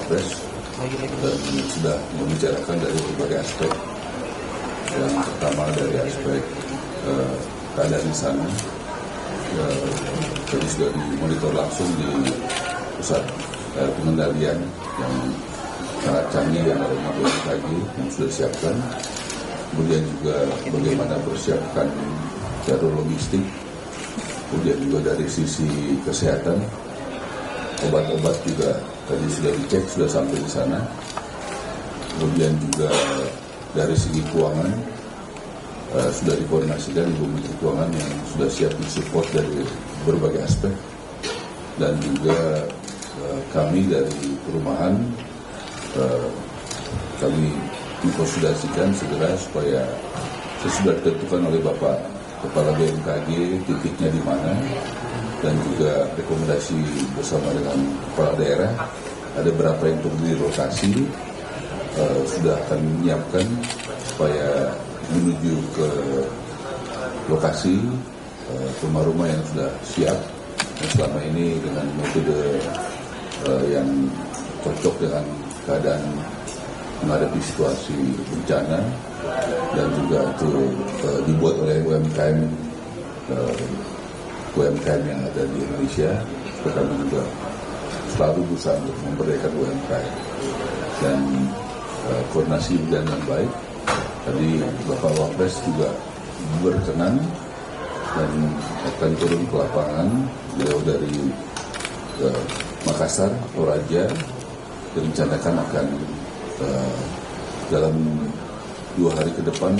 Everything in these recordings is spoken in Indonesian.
Wapres dan sudah membicarakan dari berbagai aspek. Yang pertama dari aspek keadaan di sana, jadi sudah dimonitor langsung di pusat pengendalian yang sangat canggih yang ada BMKG yang sudah disiapkan. Kemudian juga bagaimana persiapkan jalur logistik. Kemudian juga dari sisi kesehatan, obat-obat juga tadi sudah dicek, sudah sampai di sana. Kemudian juga dari segi keuangan, sudah dikoordinasikan Ibu Menteri Keuangan yang sudah siap mensupport dari berbagai aspek. Dan juga kami dari perumahan, kami mengkonsultasikan segera supaya sesudah ditentukan oleh Bapak Kepala BMKG titiknya di mana, dan juga rekomendasi bersama dengan kepala daerah ada berapa yang perlu dirotasi, sudah akan menyiapkan supaya menuju ke lokasi rumah-rumah yang sudah siap dan selama ini dengan metode yang cocok dengan keadaan menghadapi situasi bencana, dan juga itu dibuat oleh UMKM yang ada di Indonesia. Kami juga selalu berusaha untuk memberdayakan UMKM dan koordinasi berjalan dengan baik. Tadi Bapak Wapres juga berkenan dan akan turun ke lapangan. Beliau dari Makassar, Toraja, direncanakan akan dalam 2 hari ke depan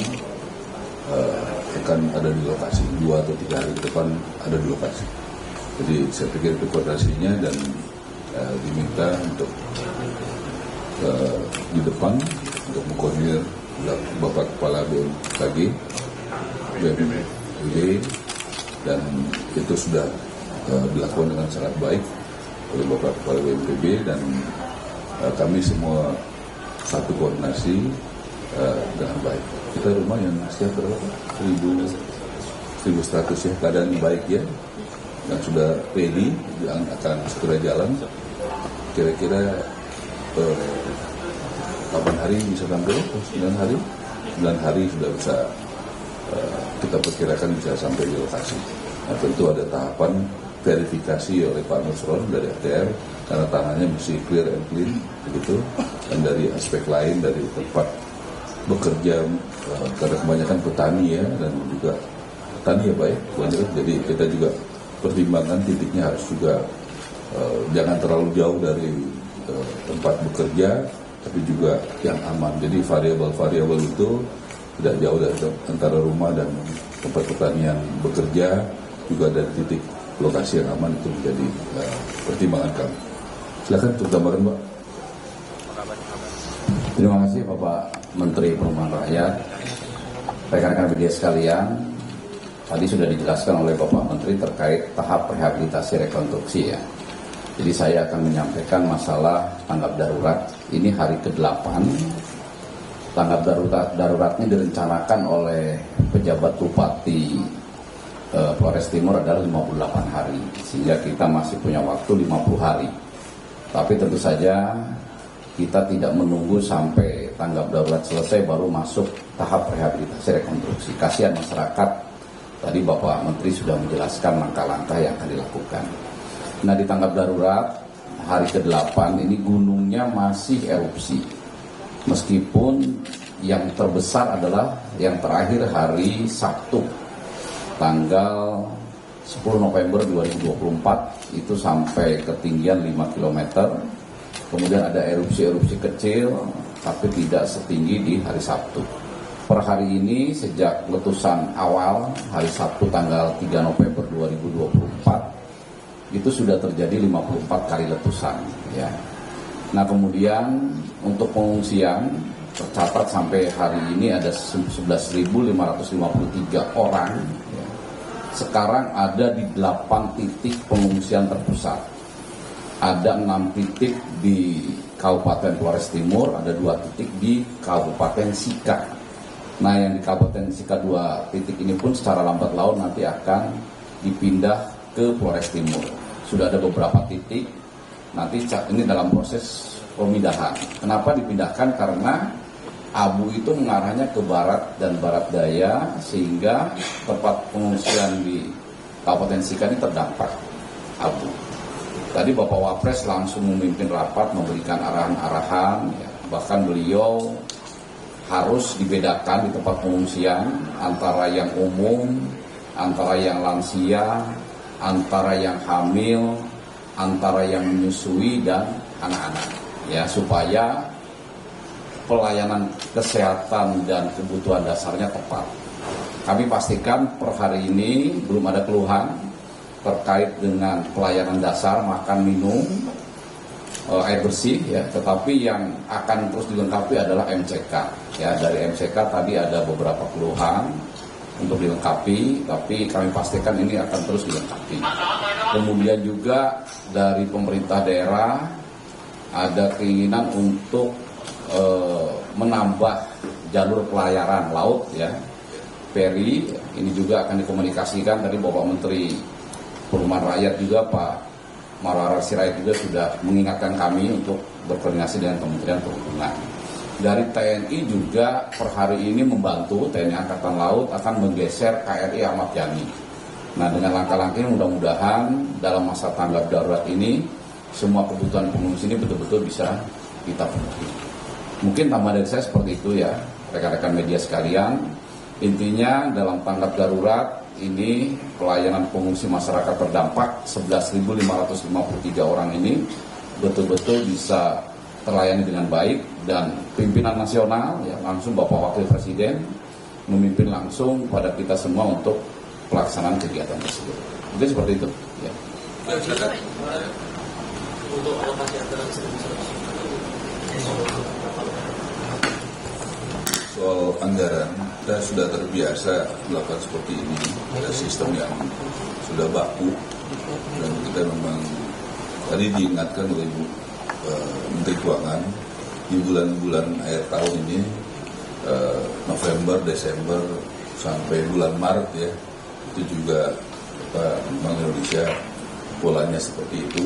akan ada di lokasi, 2 atau 3 hari ke depan ada di lokasi. Jadi saya pikir itu koordinasinya, dan diminta untuk di depan untuk mengkoordinir Bapak Kepala BMKG, BMPB, dan itu sudah dilakukan dengan sangat baik oleh Bapak Kepala BMPB, dan kami semua satu koordinasi dengan baik. Kita rumah yang siap berapa? 1.100 ya, keadaan baik ya, dan sudah ready, yang akan segera jalan. Kira-kira 8 hari bisa tampil, 9 hari? 9 hari sudah bisa, kita perkirakan bisa sampai di lokasi. Nah, tentu ada tahapan verifikasi oleh Pak Nusron dari ATR, karena tangannya mesti clear and clean begitu, dan dari aspek lain dari tempat bekerja, karena kebanyakan petani ya, dan juga petani ya Pak ya, jadi kita juga pertimbangan titiknya harus juga jangan terlalu jauh dari tempat bekerja, tapi juga yang aman. Jadi variabel-variabel itu tidak jauh dari antara rumah dan tempat pertanian bekerja, juga dari titik lokasi yang aman, itu menjadi pertimbangan kami. Silakan untuk gambaran, Pak. Terima kasih Bapak Menteri Perumahan Rakyat. Rekan-rekan media sekalian, tadi sudah dijelaskan oleh Bapak Menteri terkait tahap rehabilitasi rekonstruksi ya. Jadi saya akan menyampaikan masalah tanggap darurat. Ini hari ke-8. Tanggap daruratnya direncanakan oleh pejabat Bupati Flores Timur adalah 58 hari, sehingga kita masih punya waktu 50 hari. Tapi tentu saja kita tidak menunggu sampai tanggap darurat selesai baru masuk tahap rehabilitasi rekonstruksi. Kasihan masyarakat. Tadi Bapak Menteri sudah menjelaskan langkah-langkah yang akan dilakukan. Nah, di tanggap darurat hari ke-8 ini gunungnya masih erupsi. Meskipun yang terbesar adalah yang terakhir hari Sabtu, tanggal 10 November 2024, itu sampai ketinggian 5 km. Kemudian ada erupsi-erupsi kecil, tapi tidak setinggi di hari Sabtu. Per hari ini, sejak letusan awal, hari Sabtu tanggal 3 November 2024, itu sudah terjadi 54 kali letusan. Ya. Nah, kemudian untuk pengungsian, tercatat sampai hari ini ada 11.553 orang. Ya. Sekarang ada di 8 titik pengungsian terpusat. Ada 6 titik di Kabupaten Flores Timur, ada 2 titik di Kabupaten Sika. Nah, yang di Kabupaten Sika 2 titik ini pun secara lambat laun nanti akan dipindah ke Flores Timur. Sudah ada beberapa titik nanti ini dalam proses pemindahan. Kenapa dipindahkan? Karena abu itu mengarahnya ke barat dan barat daya, sehingga tempat pengungsian di Kabupaten Sika ini terdampak abu. Tadi Bapak Wapres langsung memimpin rapat, memberikan arahan-arahan, ya. Bahkan beliau harus dibedakan di tempat pengungsian antara yang umum, antara yang lansia, antara yang hamil, antara yang menyusui dan anak-anak, ya, supaya pelayanan kesehatan dan kebutuhan dasarnya tepat. Kami pastikan per hari ini belum ada keluhan terkait dengan pelayanan dasar, makan, minum, air bersih, ya. Tetapi yang akan terus dilengkapi adalah MCK. Ya, dari MCK tadi ada beberapa keluhan untuk dilengkapi, tapi kami pastikan ini akan terus dilengkapi. Kemudian juga dari pemerintah daerah ada keinginan untuk menambah jalur pelayaran laut, ya, feri. Ini juga akan dikomunikasikan. Tadi Bapak Menteri Perumahan Rakyat juga, Pak Malarasi Sirait juga sudah mengingatkan kami untuk berkoordinasi dengan Kementerian Perhubungan. Dari TNI juga per hari ini membantu, TNI Angkatan Laut akan menggeser KRI Ahmad Yani. Nah, dengan langkah-langkah ini mudah-mudahan dalam masa tanggap darurat ini semua kebutuhan pengungsi ini betul-betul bisa kita penuhi. Mungkin tambah dari saya seperti itu, ya, rekan-rekan media sekalian. Intinya dalam tanggap darurat ini pelayanan pengungsi masyarakat terdampak 11.553 orang ini betul-betul bisa terlayani dengan baik, dan pimpinan nasional, ya, langsung Bapak Wakil Presiden memimpin langsung pada kita semua untuk pelaksanaan kegiatan tersebut. Mungkin seperti itu, ya. Untuk alokasi anggaran soal anggaran, kita sudah terbiasa melakukan seperti ini. Ada sistem yang sudah baku, dan kita memang tadi diingatkan oleh Ibu Menteri Keuangan di bulan-bulan akhir tahun ini, November, Desember sampai bulan Maret, ya, itu juga Bank Indonesia polanya seperti itu.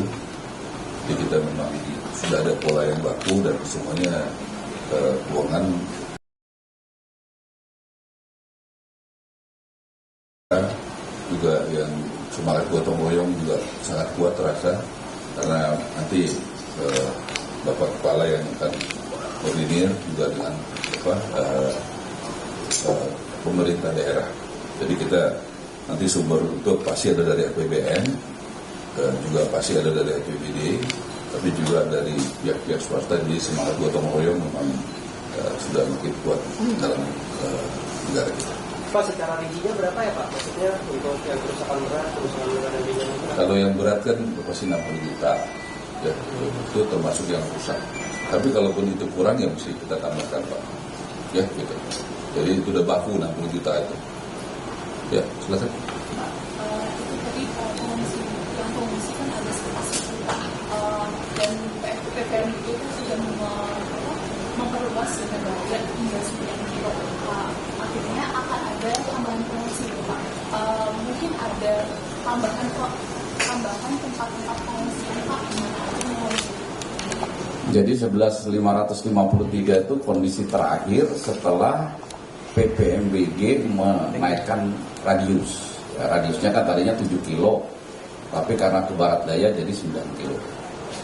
Jadi kita memang sudah ada pola yang baku, dan semuanya keuangan juga yang semangat gotong royong juga sangat kuat terasa, karena nanti Bapak Kepala yang akan koordinir juga dengan pemerintah daerah. Jadi kita nanti sumber untuk pasti ada dari APBN, dan juga pasti ada dari APBD, tapi juga dari pihak-pihak swasta. Jadi semangat gotong royong memang sudah makin kuat dalam negara kita. Pak, secara riginya berapa ya Pak? Maksudnya untuk yang kerusakan berat dan ringan itu? Kalau yang berat kan pasti 60 juta, ya, itu termasuk yang rusak. Tapi kalaupun itu kurang, ya mesti kita tambahkan, Pak. Ya, gitu. Jadi itu udah baku 60 juta itu. Ya, silakan. Itu tadi pengungsi kan ada sekitar 10 juta, dan PPM itu kan sudah memperluas dengan bagian hingga 9 kilo. Akhirnya akan ada tambahan pengungsi, Pak. Mungkin ada tambahan tempat-tempat pengungsian, Pak, di mana ada pengungsi. Jadi 11.553 itu kondisi terakhir setelah PPMBG menaikkan radius. Ya, radiusnya kan tadinya 7 kilo, tapi karena ke barat daya jadi 9 kilo.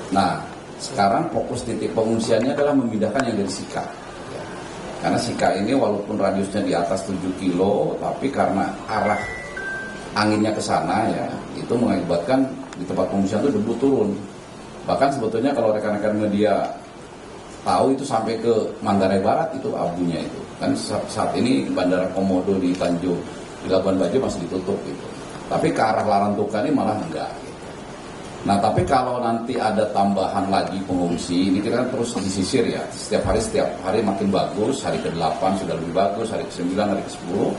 Nah, sekarang fokus titik pengungsiannya adalah memindahkan yang dari Sika. Ya. Karena Sika ini walaupun radiusnya di atas 7 kilo, tapi karena arah anginnya ke sana, ya, itu mengakibatkan di tempat pengungsian itu debu turun. Bahkan sebetulnya kalau rekan-rekan media tahu itu sampai ke Manggarai Barat itu abunya itu. Kan saat ini Bandara Komodo di Tanjung, di Labuan Bajo masih ditutup gitu. Tapi ke arah Larantuka ini malah enggak gitu. Nah, tapi kalau nanti ada tambahan lagi pengungsi, ini kita kan terus disisir, ya. Setiap hari makin bagus, hari ke-8 sudah lebih bagus, hari ke-9, hari ke-10.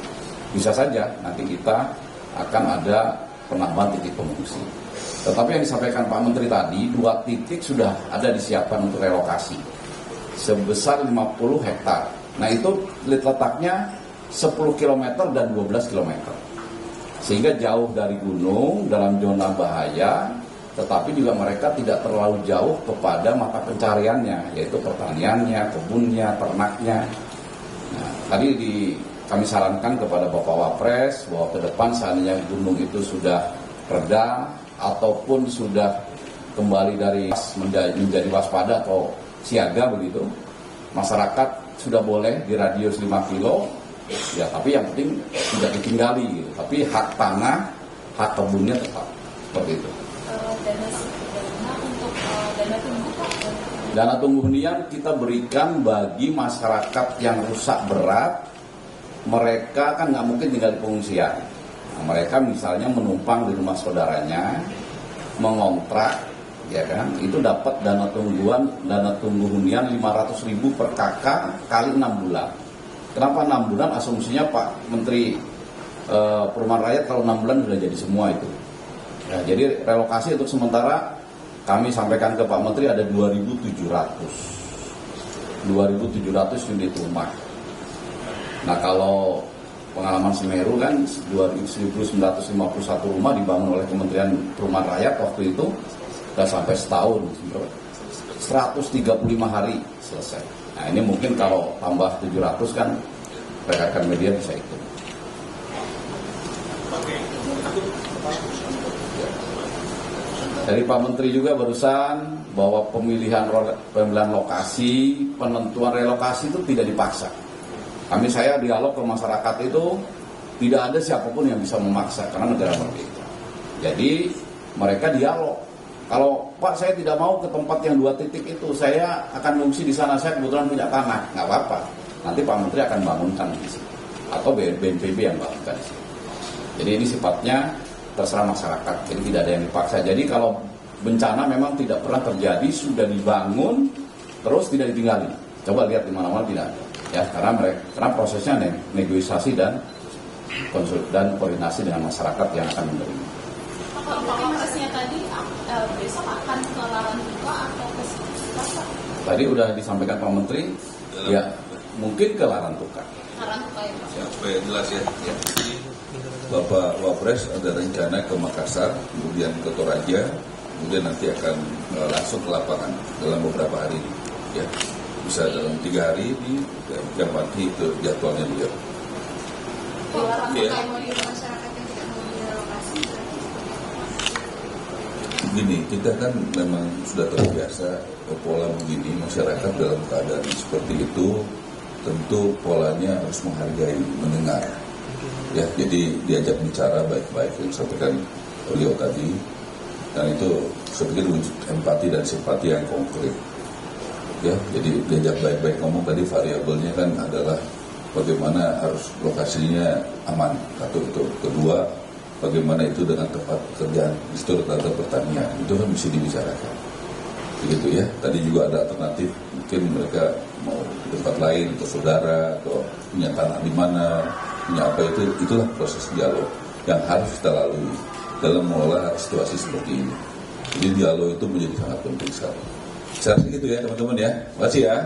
Bisa saja nanti kita akan ada penambahan titik pengungsi. Tetapi yang disampaikan Pak Menteri tadi, 2 titik sudah ada disiapkan untuk relokasi sebesar 50 hektar. Nah, itu letaknya 10 km dan 12 km. Sehingga jauh dari gunung, dalam zona bahaya, tetapi juga mereka tidak terlalu jauh kepada mata pencariannya, yaitu pertaniannya, kebunnya, ternaknya. Nah, tadi kami sarankan kepada Bapak Wapres bahwa ke depan seandainya gunung itu sudah reda ataupun sudah kembali dari menjadi waspada atau siaga begitu, masyarakat sudah boleh di radius 5 kilo, ya tapi yang penting tidak ditinggali gitu. Tapi hak tanah, hak kebunnya tetap seperti itu. Dana tunggu hunian kita berikan bagi masyarakat yang rusak berat. Mereka kan nggak mungkin tinggal di pengungsian. Nah, mereka misalnya menumpang di rumah saudaranya, mengontrak, ya kan, itu dapat dana tunggu hunian 500.000 per kakak kali 6 bulan. Kenapa 6 bulan? Asumsinya Pak Menteri Perumahan Rakyat kalau 6 bulan sudah jadi semua itu. Ya, jadi relokasi untuk sementara kami sampaikan ke Pak Menteri ada 2.700 unit rumah. Nah kalau pengalaman Semeru kan 1951 rumah dibangun oleh Kementerian Perumahan Rakyat waktu itu sudah sampai setahun, 135 hari selesai. Nah ini mungkin kalau tambah 700 kan rekan-rekan media bisa ikut. Dari Pak Menteri juga barusan bahwa pemilihan lokasi, penentuan relokasi itu tidak dipaksa. Saya dialog ke masyarakat itu tidak ada siapapun yang bisa memaksa karena negara merdeka. Jadi mereka dialog. Kalau Pak saya tidak mau ke tempat yang 2 titik itu, saya akan mengungsi di sana, saya kebetulan punya tanah, nggak apa-apa. Nanti Pak Menteri akan bangunkan di situ atau BNPB yang bangunkan di situ. Jadi ini sifatnya terserah masyarakat, jadi tidak ada yang dipaksa. Jadi kalau bencana memang tidak pernah terjadi, sudah dibangun terus tidak ditinggali. Coba lihat di mana-mana tidak ada. Ya, karena prosesnya negosiasi dan koordinasi dengan masyarakat yang akan menerima. Apakah prosesnya tadi besok akan ke Larantuka atau ke Pasar? Tadi udah disampaikan Pak Menteri, ya mungkin ke Larantuka. Larantuka ya Pak. Ya, supaya jelas ya. Bapak Wapres ada rencana ke Makassar, kemudian ke Toraja, kemudian nanti akan langsung ke lapangan dalam beberapa hari ini. Ya, bisa dalam 3 hari ini, yang pasti itu jadwalnya beliau. Larantuka mau di masyarakat yang tidak mau direlokasi. Gini, kita kan memang sudah terbiasa pola begini, masyarakat dalam keadaan seperti itu, tentu polanya harus menghargai, mendengar. Ya, jadi diajak bicara baik-baik yang disampaikan beliau tadi, dan itu saya pikir wujud empati dan simpati yang konkret. Ya, jadi diajak baik-baik ngomong tadi variabelnya kan adalah bagaimana harus lokasinya aman, satu itu. Kedua, bagaimana itu dengan tempat pekerjaan, itu tata pertanian, itu kan mesti dibicarakan. Begitu ya. Tadi juga ada alternatif, mungkin mereka mau di tempat lain atau saudara atau punya tanah di mana, punya apa itulah proses dialog yang harus kita lalui dalam mengelola situasi seperti ini. Jadi dialog itu menjadi sangat penting sekali. Saya rasa gitu ya teman-teman ya. Terima kasih ya.